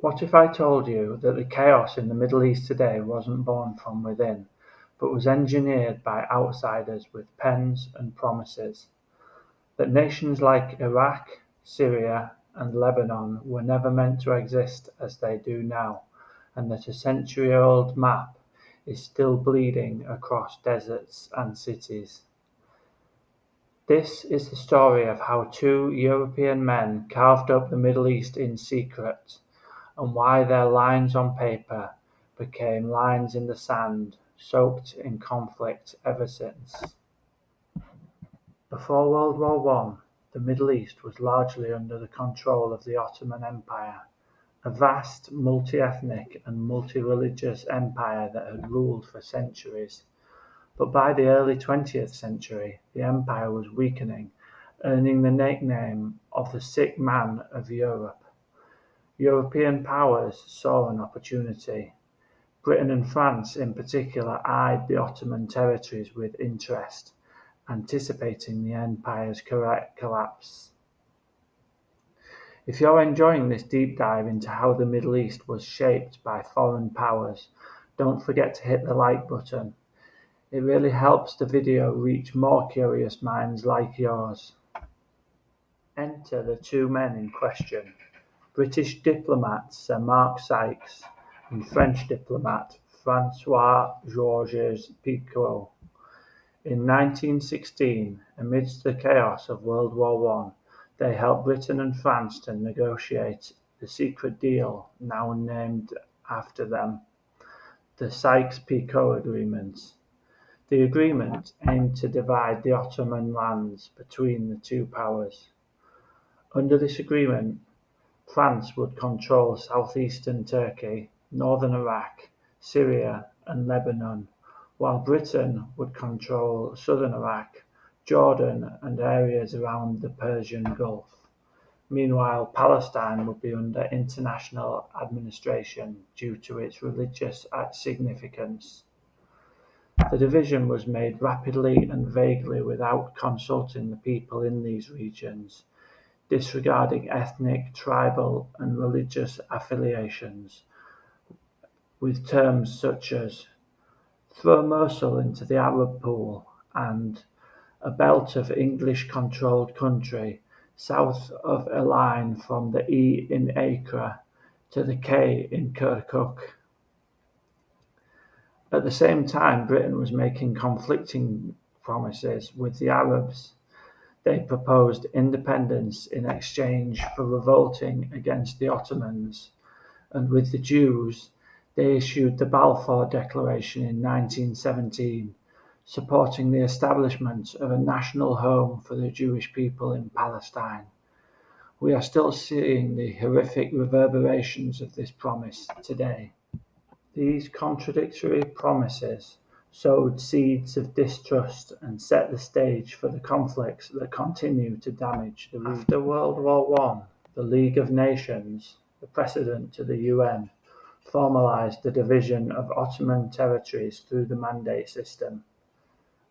What if I told you that the chaos in the Middle East today wasn't born from within, but was engineered by outsiders with pens and promises? That nations like Iraq, Syria, and Lebanon were never meant to exist as they do now, and that a century-old map is still bleeding across deserts and cities. This is the story of how two European men carved up the Middle East in secret, and why their lines on paper became lines in the sand, soaked in conflict ever since. Before World War One, the Middle East was largely under the control of the Ottoman Empire, a vast, multi-ethnic and multi-religious empire that had ruled for centuries. But by the early 20th century, the empire was weakening, earning the nickname of the sick man of Europe. European powers saw an opportunity. Britain and France in particular eyed the Ottoman territories with interest, anticipating the empire's collapse. If you're enjoying this deep dive into how the Middle East was shaped by foreign powers, don't forget to hit the like button. It really helps the video reach more curious minds like yours. Enter the two men in question, British diplomat Sir Mark Sykes and French diplomat François-Georges Picot. In 1916, amidst the chaos of World War One, they helped Britain and France to negotiate the secret deal now named after them, the Sykes-Picot Agreement. The agreement aimed to divide the Ottoman lands between the two powers. Under this agreement, France would control southeastern Turkey, northern Iraq, Syria and Lebanon, while Britain would control southern Iraq, Jordan and areas around the Persian Gulf. Meanwhile, Palestine would be under international administration due to its religious significance. The division was made rapidly and vaguely without consulting the people in these regions, disregarding ethnic, tribal and religious affiliations, with terms such as "throw Mosul into the Arab pool" and "a belt of English-controlled country south of a line from the E in Acre to the K in Kirkuk." At the same time, Britain was making conflicting promises with the Arabs. They proposed independence in exchange for revolting against the Ottomans, and with the Jews, they issued the Balfour Declaration in 1917, supporting the establishment of a national home for the Jewish people in Palestine. We are still seeing the horrific reverberations of this promise today. These contradictory promises sowed seeds of distrust and set the stage for the conflicts that continue to damage the region. After World War One, the League of Nations, the precedent to the UN, formalized the division of Ottoman territories through the mandate system.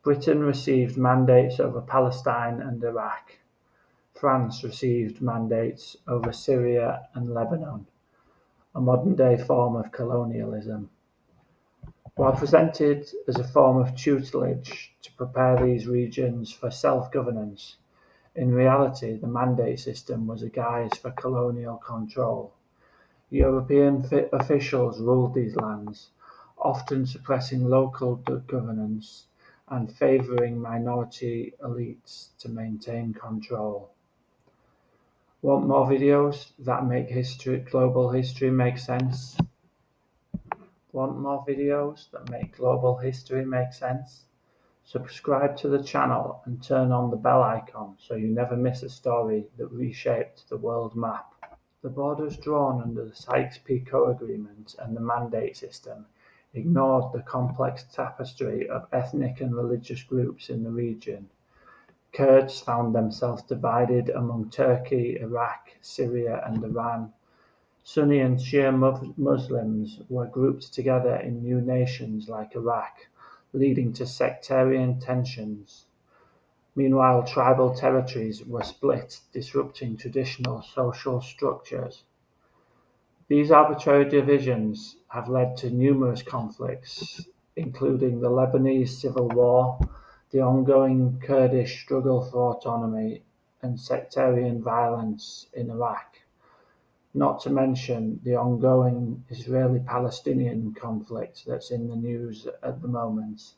Britain received mandates over Palestine and Iraq. France received mandates over Syria and Lebanon, a modern-day form of colonialism. While presented as a form of tutelage to prepare these regions for self-governance, in reality the mandate system was a guise for colonial control. European officials ruled these lands, often suppressing local governance and favouring minority elites to maintain control. Want more videos that make global history make sense? Want more videos that make global history make sense? Subscribe to the channel and turn on the bell icon so you never miss a story that reshaped the world map. The borders drawn under the Sykes-Picot Agreement and the mandate system ignored the complex tapestry of ethnic and religious groups in the region. Kurds found themselves divided among Turkey, Iraq, Syria and Iran. Sunni and Shia Muslims were grouped together in new nations like Iraq, leading to sectarian tensions. Meanwhile, tribal territories were split, disrupting traditional social structures. These arbitrary divisions have led to numerous conflicts, including the Lebanese civil war, the ongoing Kurdish struggle for autonomy, and sectarian violence in Iraq, not to mention the ongoing Israeli-Palestinian conflict that's in the news at the moment.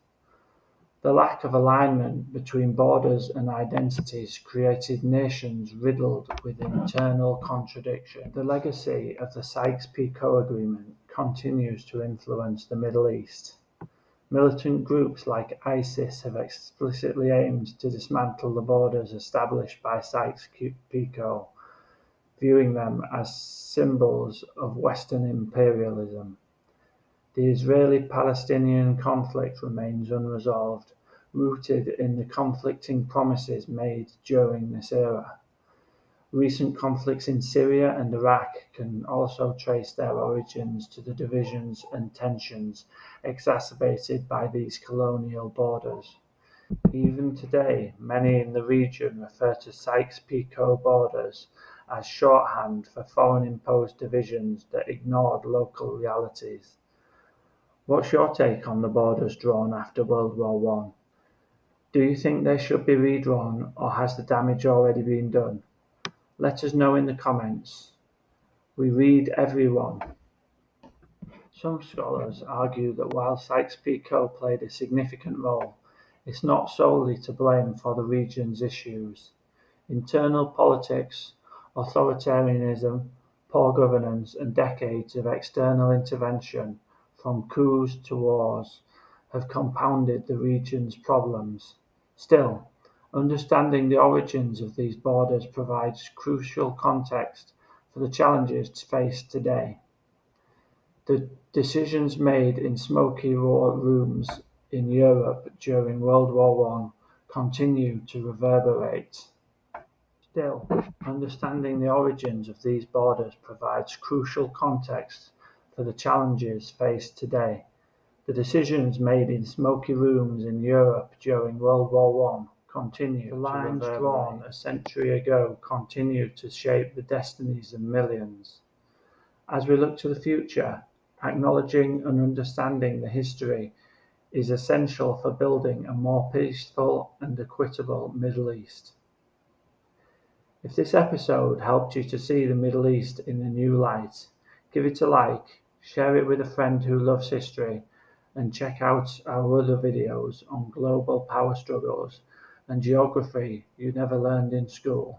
The lack of alignment between borders and identities created nations riddled with internal contradiction. The legacy of the Sykes-Picot Agreement continues to influence the Middle East. Militant groups like ISIS have explicitly aimed to dismantle the borders established by Sykes-Picot, viewing them as symbols of Western imperialism. The Israeli-Palestinian conflict remains unresolved, rooted in the conflicting promises made during this era. Recent conflicts in Syria and Iraq can also trace their origins to the divisions and tensions exacerbated by these colonial borders. Even today, many in the region refer to Sykes-Picot borders as shorthand for foreign-imposed divisions that ignored local realities. What's your take on the borders drawn after World War One? Do you think they should be redrawn, or has the damage already been done? Let us know in the comments. We read everyone. Some scholars argue that while Sykes-Picot played a significant role, it's not solely to blame for the region's issues. Internal politics, authoritarianism, poor governance, and decades of external intervention, from coups to wars, have compounded the region's problems. Still, understanding the origins of these borders provides crucial context for the challenges faced today. The decisions made in smoky rooms in Europe during World War One continue to reverberate. Still, understanding the origins of these borders provides crucial context for the challenges faced today. The decisions made in smoky rooms in Europe during World War One continue to reverberate. The lines drawn a century ago continue to shape the destinies of millions. As we look to the future, acknowledging and understanding the history is essential for building a more peaceful and equitable Middle East. If this episode helped you to see the Middle East in a new light, give it a like, share it with a friend who loves history, and check out our other videos on global power struggles and geography you never learned in school.